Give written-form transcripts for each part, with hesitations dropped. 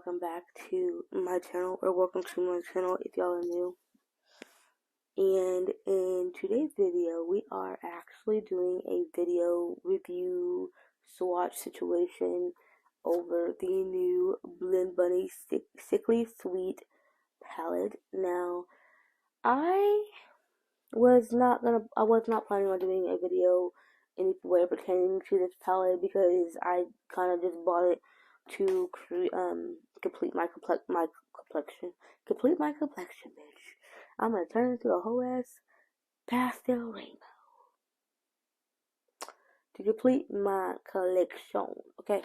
welcome back to my channel, or welcome to my channel if y'all are new. And in today's video, we are actually doing a video review swatch situation over the new Blend Bunny Sickly Sweet palette. Now, I was not planning on doing a video anywhere pertaining to this palette because I kind of just bought it to complete my complexion, bitch. I'm gonna turn into a whole ass pastel rainbow to complete my collection. Okay,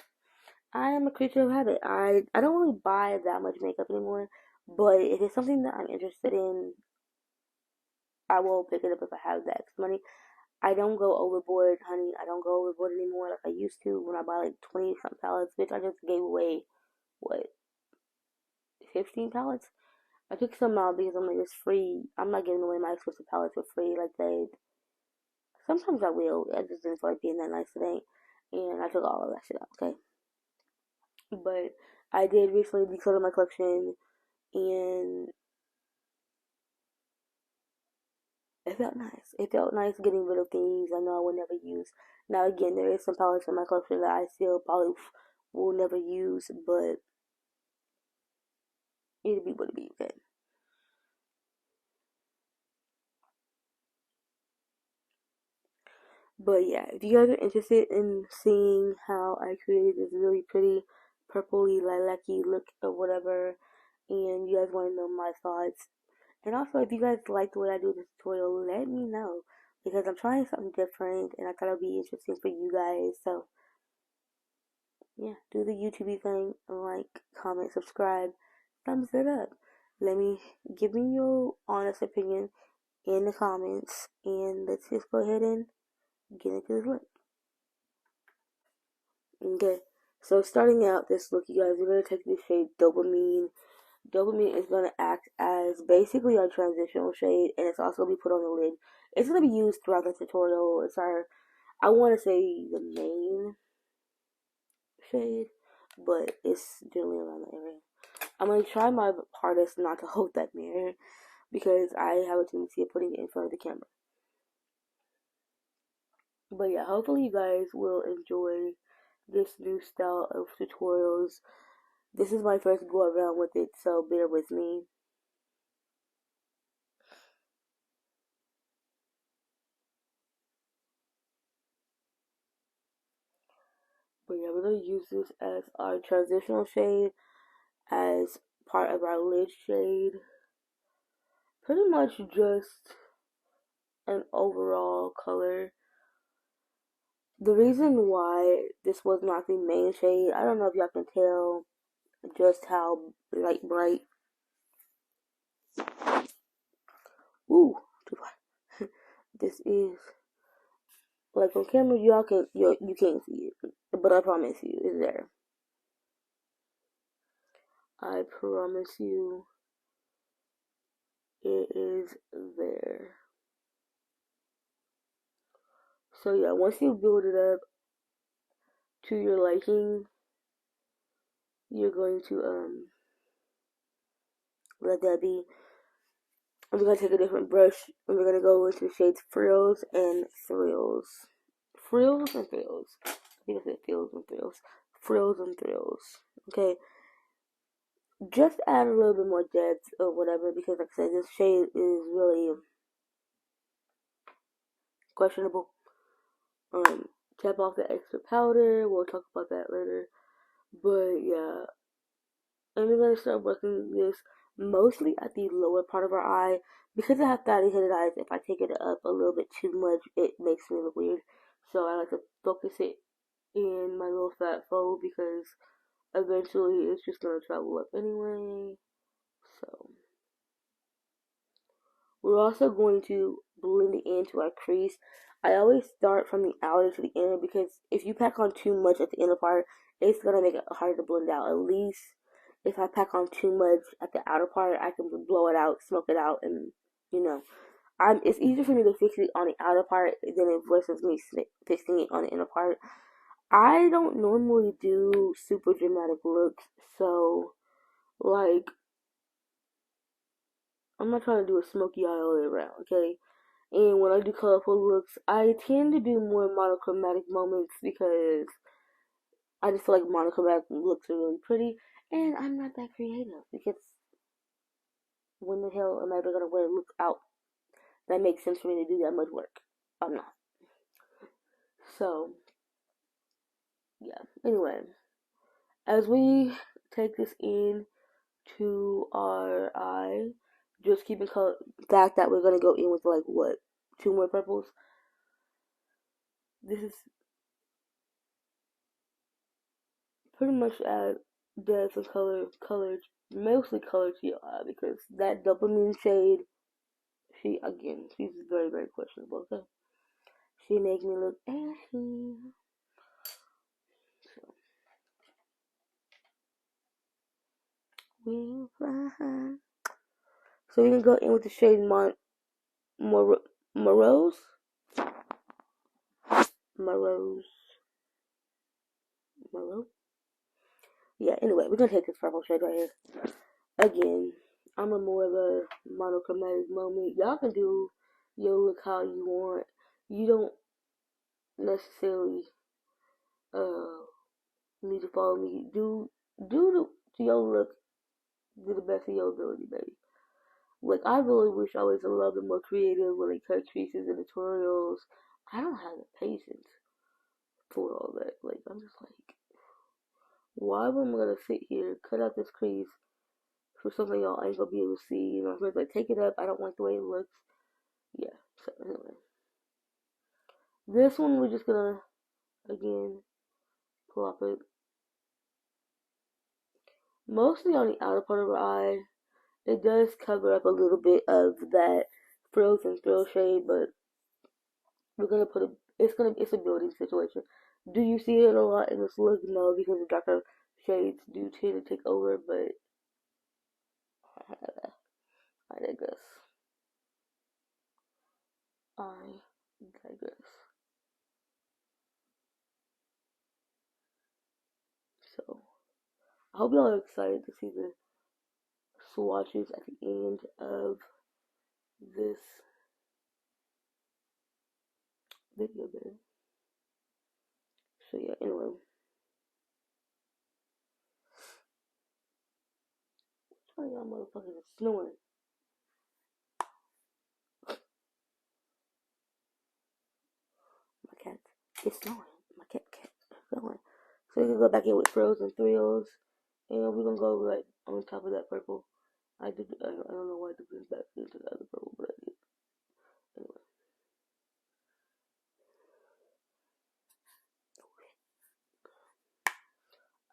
I am a creature of habit. I don't really buy that much makeup anymore, but if it's something that I'm interested in, I will pick it up if I have the extra money. I don't go overboard, honey. I don't go overboard anymore like I used to when I buy like 20 something palettes. Bitch, I just gave away, what, 15 palettes? I took some out because I'm like, it's free. I'm not giving away my exclusive palettes for free like they. Sometimes I will. I just didn't feel like being that nice today. And I took all of that shit out, okay? But I did recently declutter my collection and it felt nice. It felt nice getting rid of things I know I would never use. Now, again, there is some palettes in my collection that I still probably will never use, but it'll be what it be, okay? But yeah, if you guys are interested in seeing how I created this really pretty purpley lilac-y look or whatever, and you guys want to know my thoughts, and also if you guys like the way I do this tutorial, let me know, because I'm trying something different, and I thought it'd be interesting for you guys. So yeah, do the YouTube thing, like, comment, subscribe, thumbs it up. Give me your honest opinion in the comments, and let's just go ahead and get into this look. Okay, so starting out this look, you guys, we're going to take the shade Dopamine. Dopamine is going to act as basically our transitional shade, and it's also going to be put on the lid. It's going to be used throughout the tutorial. It's our, I want to say the main shade, but it's generally around the area. I'm going to try my hardest not to hold that mirror because I have a tendency of putting it in front of the camera. But yeah, hopefully you guys will enjoy this new style of tutorials. This is my first go around with it, so bear with me. But yeah, we're going to use this as our transitional shade, as part of our lid shade. Pretty much just an overall color. The reason why this was not the main shade, I don't know if y'all can tell just how bright. Ooh, too far. This is, like, on camera you can't see it, but I promise you it's there. I promise you it is there. So yeah, once you build it up to your liking, you're going to let that be. And we're gonna take a different brush and we're gonna go into the shades Frills and Thrills. Frills and Thrills. I think I said Frills and Thrills. Frills and Thrills. Okay. Just add a little bit more depth or whatever, because like I said, this shade is really questionable. Tap off the extra powder. We'll talk about that later. But yeah. And we're going to start working this mostly at the lower part of our eye. Because I have fatty headed eyes, if I take it up a little bit too much, it makes me look weird. So I like to focus it in my little fat fold, because eventually it's just going to travel up anyway. So we're also going to blend it into our crease. I always start from the outer to the inner, because if you pack on too much at the inner part, it's going to make it harder to blend out. At least if I pack on too much at the outer part, I can blow it out, smoke it out, and it's easier for me to fix it on the outer part than it versus me fixing it on the inner part. I don't normally do super dramatic looks, so like, I'm not trying to do a smoky eye all the way around, okay? And when I do colorful looks, I tend to do more monochromatic moments because I just feel like monochromatic looks are really pretty, and I'm not that creative because when the hell am I ever gonna wear a look out that makes sense for me to do that much work? I'm not. So, yeah. Anyway, as we take this in to our eye, just keep in fact that we're gonna go in with like what, two more purples. This is pretty much does some mostly color to your eye because that dopamine shade, she's very, very questionable, okay? She makes me look ashy. So, we'll fly. So we can go in with the shade Morose. Morose. Morose? Yeah, anyway, we're gonna take this purple shade right here. Again, I'm a more of a monochromatic moment. Y'all can do your look how you want. You don't necessarily need to follow me. To your look, do the best of your ability, baby. Like, I really wish I was a little bit more creative when it cut creases and tutorials. I don't have the patience for all that. Like, I'm just like, why am I gonna sit here, cut out this crease for something y'all ain't gonna be able to see? You know, I'm like, take it up. I don't like the way it looks. Yeah. So anyway, this one we're just gonna again plop it mostly on the outer part of her eye. It does cover up a little bit of that frills and frill shade, but we're gonna put it's a building situation. Do you see it a lot in this look? No, because the darker shades do tend to take over, but I digress. I digress. So, I hope y'all are excited to see the swatches at the end of this video, man. So yeah, anyway. Which one of y'all motherfuckers is snoring? My cat is snoring. My cat is snoring. So we can go back in with frills and thrills. And we're gonna go right on top of that purple. I don't know why I did this back into the other purple, but I did. Anyway.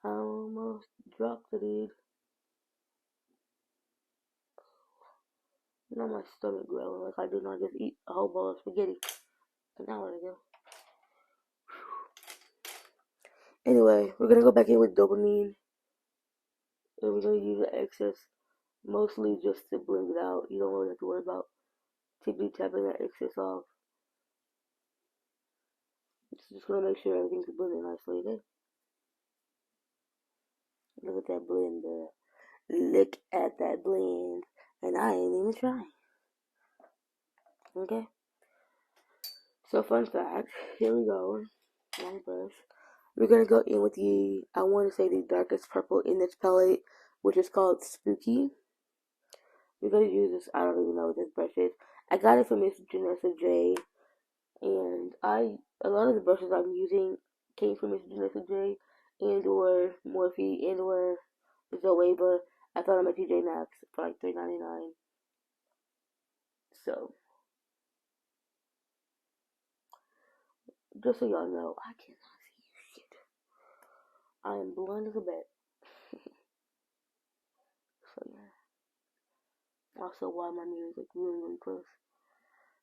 I almost dropped the lid. Now my stomach growling like I did not just eat a whole bowl of spaghetti an hour ago. Anyway, we're gonna go back in with dopamine. And we're gonna use the excess mostly just to blend it out. You don't really have to worry about tippy tapping that excess off. Just gonna make sure everything's blended nicely, okay? Look at that blend there. Look at that blend. And I ain't even trying. Okay? So fun fact, here we go. Long brush. We're gonna go in with I want to say the darkest purple in this palette, which is called Spooky. We're gonna use this, I don't even know what this brush is. I got it from Miss Janessa J, and a lot of the brushes I'm using came from Miss Janessa J, and or Morphe, and or Zoeva. I found them at TJ Maxx for like $3.99. So, just so y'all know, I cannot see shit. I am blind as a bat. So yeah. Also, why my mirror is like really, really close.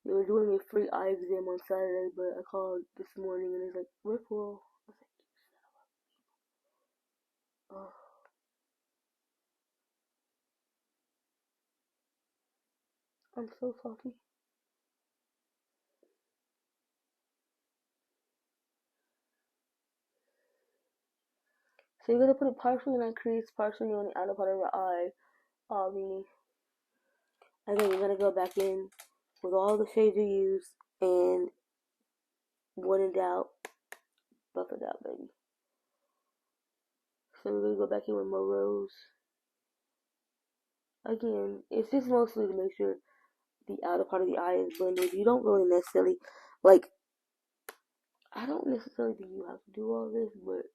They were doing a free eye exam on Saturday, but I called this morning and it's like, referral. I was like, oh, I'm so salty. So you're gonna put it partially in the crease, partially on the outer part of your eye, meaning, and then you're gonna go back in with all the shades you use and when in doubt, buff it out, baby. So we're gonna go back in with more rose. Again, it's just mostly to make sure the outer part of the eye is blended. You don't really necessarily, like, I don't necessarily think you have to do all this, but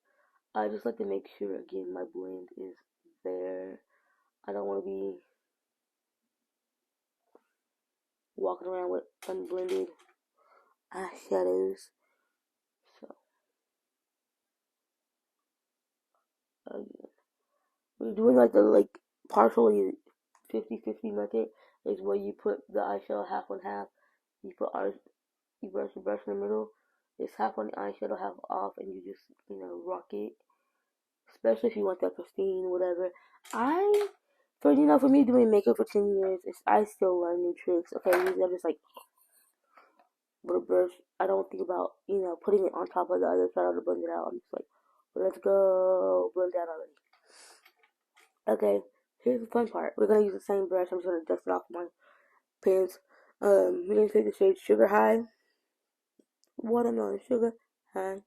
I just like to make sure, again, my blend is there. I don't want to be walking around with unblended eyeshadows. So, again, we're doing like the, partially 50-50 method is where you put the eyeshadow half on half. You put you brush the brush in the middle. It's half on the eyeshadow, half off, and you just, rock it. Especially if you want that pristine, whatever. For me doing makeup for 10 years, I still learn new tricks. Okay, usually I'm just like, with a brush, I don't think about, putting it on top of the other shadow to blend it out. I'm just like, let's go, blend it out already. Okay, here's the fun part. We're gonna use the same brush. I'm just gonna dust it off my pants. We're gonna take the shade Sugar High, Watermelon Sugar High,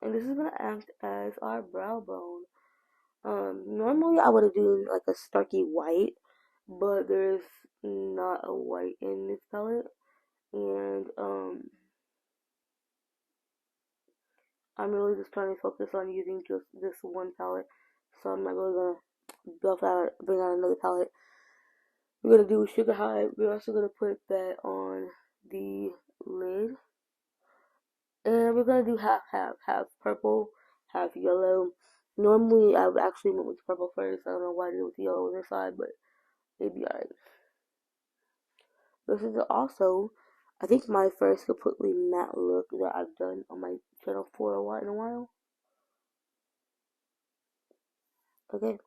and this is gonna act as our brow bone. Normally I would have done like a starky white, but there's not a white in this palette, and I'm really just trying to focus on using just this one palette, so I'm not really gonna bring out another palette. We're gonna do Sugar High. We're also gonna put that on the lid, and we're gonna do half purple, half yellow. Normally I would actually went with purple first. I don't know why I did it with yellow on this side, but it'd be alright. This is also, I think, my first completely matte look that I've done on my channel for in a while. Okay.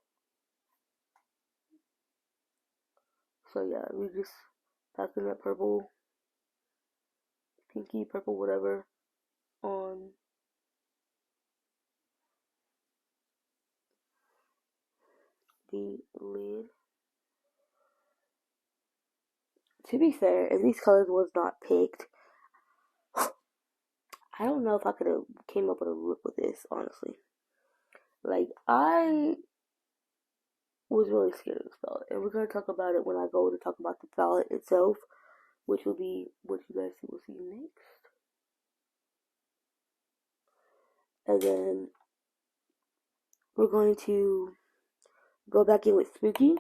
So yeah, we just packing that purple, pinky purple, whatever, on the lid. To be fair, if these colors was not picked, I don't know if I could have came up with a look with this, honestly. Like, I was really scared of this palette, and we're gonna talk about it when I go to talk about the palette itself, which will be what you guys will see next. And then we're going to go back in with Spooky.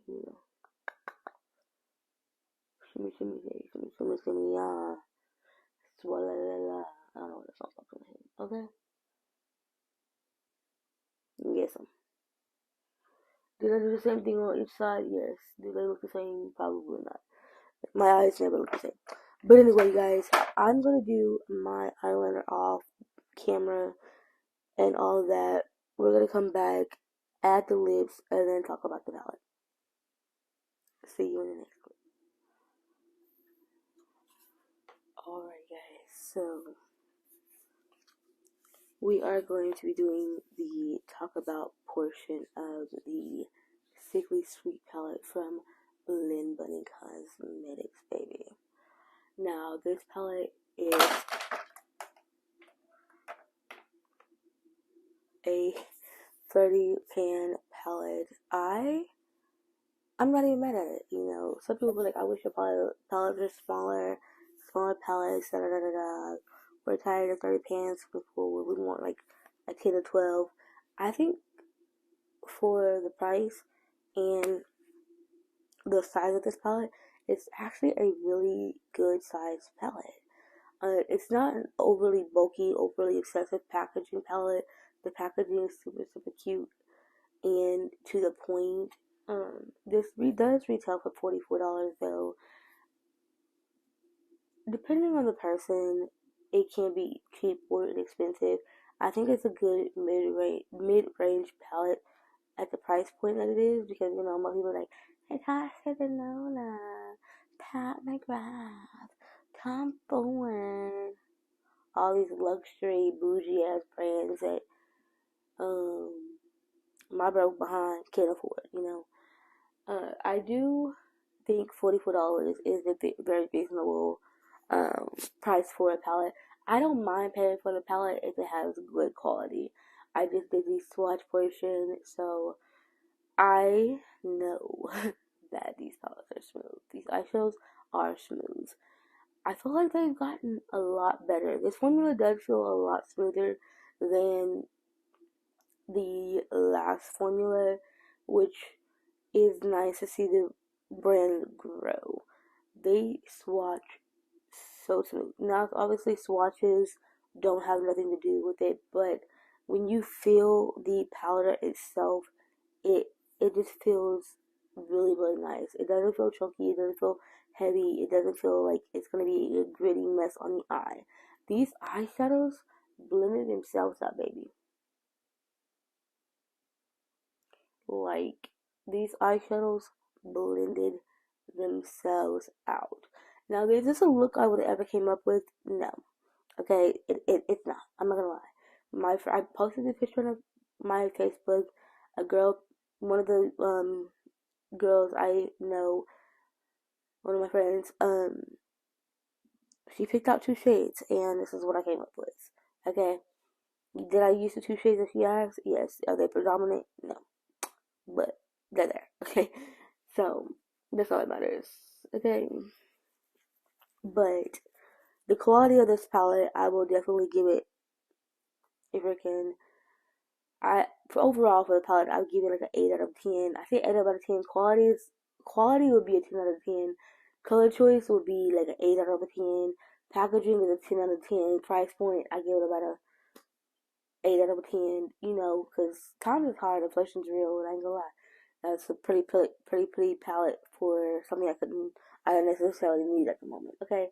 You know, shimmy, swalla. I don't know what the song's called. Okay? Yes. Did I do the same thing on each side? Yes. Do they look the same? Probably not. My eyes never look the same. But anyway, guys, I'm gonna do my eyeliner off camera and all that. We're gonna come back, add the lips, and then talk about the palette. See you in the next clip. Alright, guys, so we are going to be doing the talk about portion of the Sickly Sweet palette from Lynn Bunny Cosmetics, baby. Now, this palette is a 30 pan palette. I'm not even mad at it, Some people be like, I wish your palettes were smaller palettes, da da da da da. We're tired of 30 pans, people would want like a 10 or 12. I think for the price and the size of this palette, it's actually a really good size palette. It's not an overly bulky, overly excessive packaging palette. The packaging is super, super cute and to the point. This does retail for $44 though. Depending on the person, it can be cheap or inexpensive. I think it's a good mid-range palette at the price point that it is because most people are like, it costs $7. Pat McGrath. time for all these luxury bougie ass brands that um my broke behind can't afford, you know. I do think $44 is a very reasonable um, price for a palette. I don't mind paying for the palette if it has good quality. I just did the swatch portion, so I know that these palettes are smooth. These eyeshadows are smooth. I feel like they've gotten a lot better. This formula does feel a lot smoother than the last formula, which is nice to see the brand grow. They swatch so smooth. Now, obviously, swatches don't have nothing to do with it, but when you feel the powder itself, it it just feels really really nice. It doesn't feel chunky. It doesn't feel heavy. It doesn't feel like it's gonna be a gritty mess on the eye. These eyeshadows blended themselves out, baby. Like these eyeshadows blended themselves out. Now, is this a look I would have ever came up with? No. Okay, it's not. I'm not gonna lie. I posted a picture on my Facebook. A girl, one of the girls I know, one of my friends, she picked out two shades, and this is what I came up with. Okay, did I use the two shades that she asked? Yes. Are they predominant? No, but they're there. Okay, so that's all that matters. Okay, but the quality of this palette, I will definitely give it a freaking. For overall for the palette, I would give it like an 8 out of 10. I say 8 out of 10. Quality would be a 10 out of 10. Color choice would be like an 8 out of 10. Packaging is a 10 out of 10. Price point, I give it about a 8 out of 10. You know, because times is hard, inflation's real, and I ain't gonna lie. That's a pretty palette for something I don't necessarily need at the moment. Okay.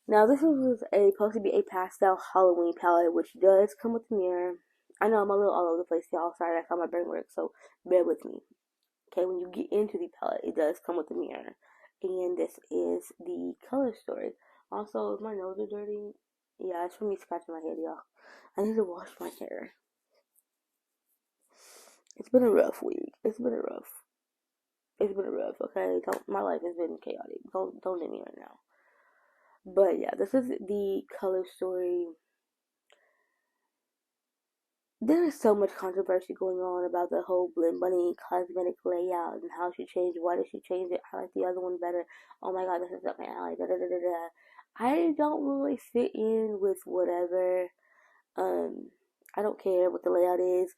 Now this was supposed to be a pastel Halloween palette, which does come with a mirror. I know I'm a little all over the place, y'all. Sorry, that's how my brain works, so bear with me. Okay, when you get into the palette, it does come with a mirror. And this is the color story. Also, if my nose are dirty, yeah, it's from me scratching my head, y'all. I need to wash my hair. It's been a rough week. It's been a rough, okay? My life has been chaotic. Don't let me right now. But yeah, this is the color story. There is so much controversy going on about the whole Blend Bunny cosmetic layout and how she changed. Why did she change it? I like the other one better. Oh my god, this is up my alley. Da, da, da, da, da. I don't really fit in with whatever. Um, I don't care what the layout is.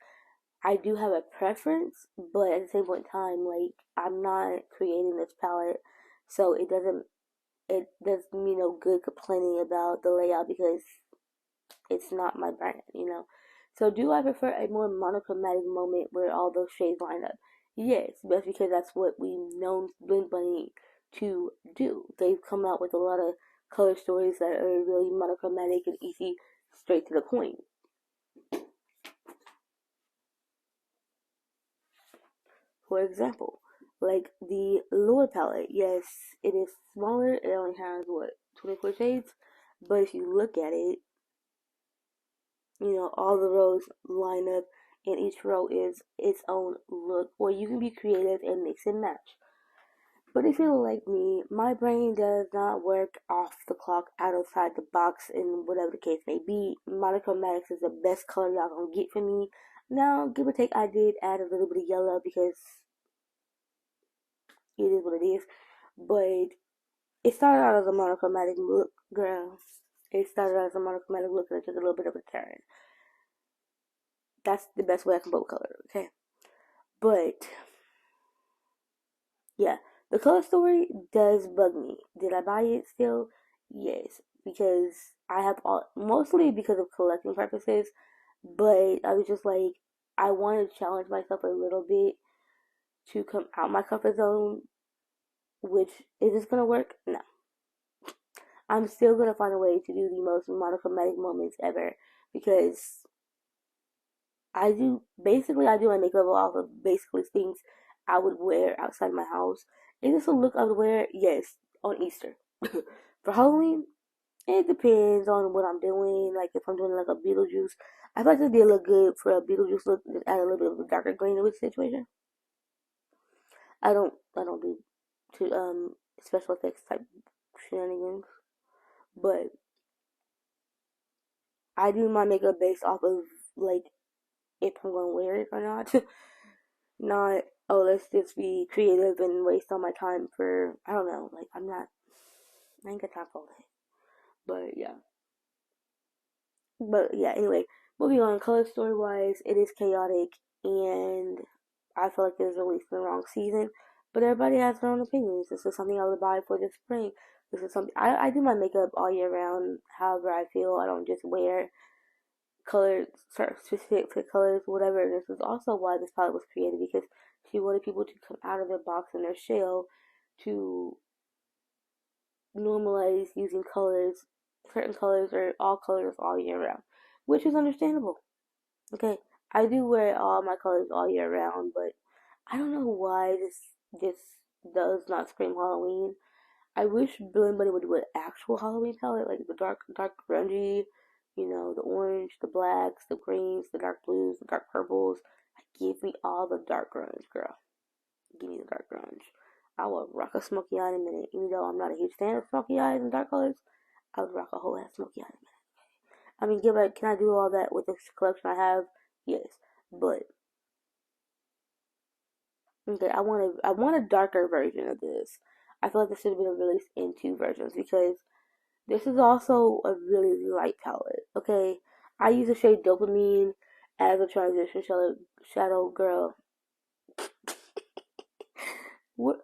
I do have a preference, but at the same point in time, like I'm not creating this palette, so it does me no good complaining about the layout because it's not my brand, you know. So do I prefer a more monochromatic moment where all those shades line up? Yes, that's because that's what we've known Blink Bunny to do. They've come out with a lot of color stories that are really monochromatic and easy, straight to the point. For example, like the lower palette, yes, it is smaller. It only has what 24 shades, but if you look at it, you know, all the rows line up and each row is its own look, or you can be creative and mix and match. But if you're like me, my brain does not work off the clock outside the box in whatever the case may be. Monochromatics is the best color y'all gonna get from me. Now, give or take, I did add a little bit of yellow because it is what it is. But it started out as a monochromatic look, girl. It started out as a monochromatic look and it took a little bit of a turn. That's the best way I can put color, okay? But yeah, the color story does bug me. Did I buy it still? Yes, because I have mostly because of collecting purposes. But I was just like, I want to challenge myself a little bit to come out my comfort zone. Which is this gonna work? No, I'm still gonna find a way to do the most monochromatic moments ever because I do my makeup off of basically things I would wear outside my house. Is this a look I would wear? Yes, on Easter. For Halloween, it depends on what I'm doing. Like if I'm doing like a Beetlejuice, I feel like this did look good for a Beetlejuice look. Just add a little bit of a darker green to the situation. I don't do to special effects type shenanigans, but I do my makeup based off of like if I'm gonna wear it or not. Not, oh, let's just be creative and waste all my time for, I don't know, like I ain't got time for all that. But yeah. But yeah, anyway, moving on, color story wise, it is chaotic and I feel like it was released in the wrong season. But everybody has their own opinions. This is something I would buy for this spring. This is something I do my makeup all year round, however I feel. I don't just wear colors, specific colors, whatever. This is also why this palette was created because she wanted people to come out of their box and their shell to normalize using colors, certain colors or all colors all year round, which is understandable. Okay, I do wear all my colors all year round, but I don't know why this does not scream Halloween. I wish Billy and Buddy would do an actual Halloween palette, like the dark grungy, the orange, the blacks, the greens, the dark blues, the dark purples. Give me all the dark grunge, girl. Give me the dark grunge. I will rock a smoky eye in a minute. Even though I'm not a huge fan of smoky eyes and dark colors, I would rock a whole ass smoky eye in a minute. I mean, can I do all that with this collection I have? Yes, but okay, I want a darker version of this. I feel like this should have been released in two versions because this is also a really light palette. Okay, I use the shade Dopamine as a transition shadow girl. What?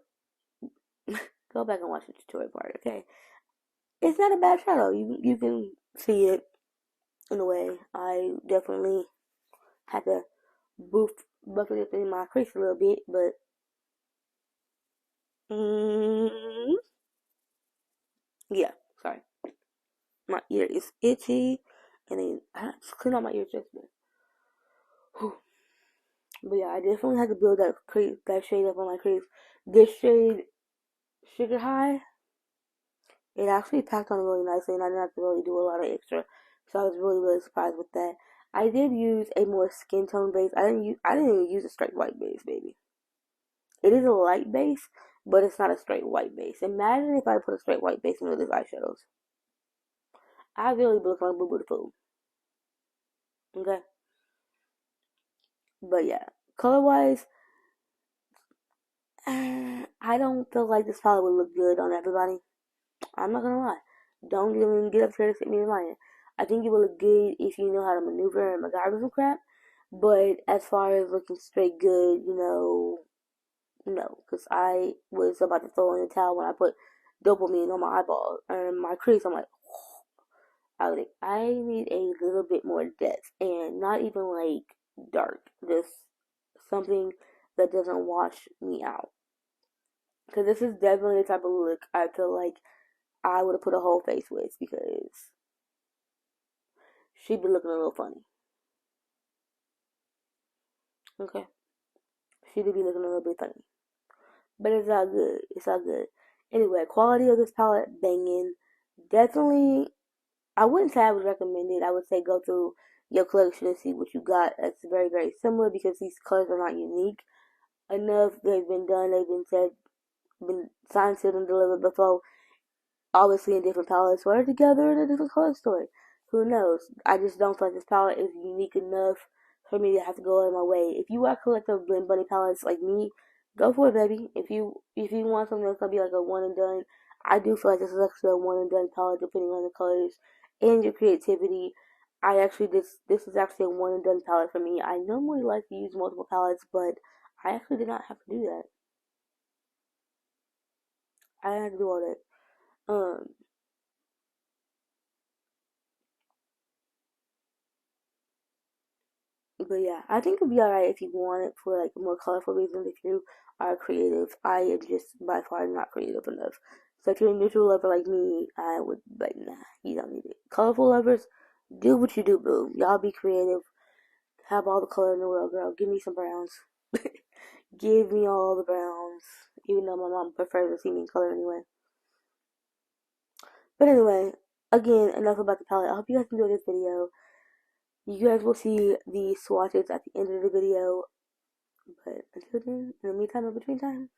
Go back and watch the tutorial part. Okay, it's not a bad shadow. You can see it in a way. I definitely had to buff it up in my crease a little bit, but mm, yeah. Sorry, my ear is itchy, and then I just clean out my ears just now. But yeah, I definitely had to build that shade up on my crease. This shade, Sugar High, it actually packed on really nicely, and I didn't have to really do a lot of extra. So I was really surprised with that. I did use a more skin tone base. I didn't even use a straight white base, baby. It is a light base, but it's not a straight white base. Imagine if I put a straight white base into these eyeshadows. I really look like Boo Boo the Fool. Okay, but yeah, color wise, I don't feel like this palette would look good on everybody. I'm not gonna lie. Don't even get up here to sit me lying. I think it will look good if you know how to maneuver and MacGyver some crap. But as far as looking straight good, no. Because I was about to throw in the towel when I put dopamine on my eyeball and my crease. I'm like, I was like, I need a little bit more depth and not even like dark. Just something that doesn't wash me out. Because this is definitely the type of look I feel like I would have put a whole face with because she'd be looking a little funny. Okay? She'd be looking a little bit funny. But it's all good. It's all good. Anyway, quality of this palette, banging. Definitely, I wouldn't say I would recommend it. I would say go through your collection and see what you got. It's very, very similar because these colors are not unique enough. They've been done, they've been said, been signed, sealed, and delivered before. Obviously in different palettes or together in a different color story. Who knows? I just don't feel like this palette is unique enough for me to have to go out of my way. If you are collecting Blend Bunny palettes like me, go for it, baby. If you want something that's gonna be like a one and done, I do feel like this is actually a one and done palette depending on the colors and your creativity. This is actually a one and done palette for me. I normally like to use multiple palettes, but I actually did not have to do that. I didn't have to do all that. Um, But yeah, I think it'd be alright if you want it for like more colorful reasons. If you are creative, I am just by far not creative enough. So if you're a neutral lover like me, I would like nah, you don't need it. Colorful lovers, do what you do, boo. Y'all be creative. Have all the color in the world, girl. Give me some browns. Give me all the browns. Even though my mom prefers to see me in color anyway. But anyway, again, enough about the palette. I hope you guys enjoyed this video. You guys will see the swatches at the end of the video. But until then, in the meantime, in between time,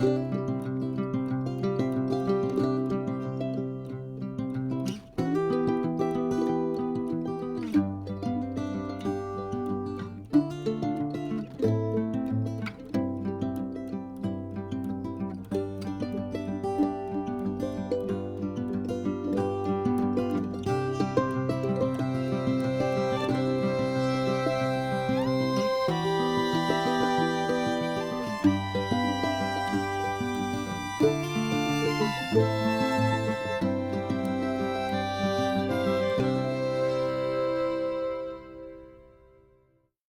bye.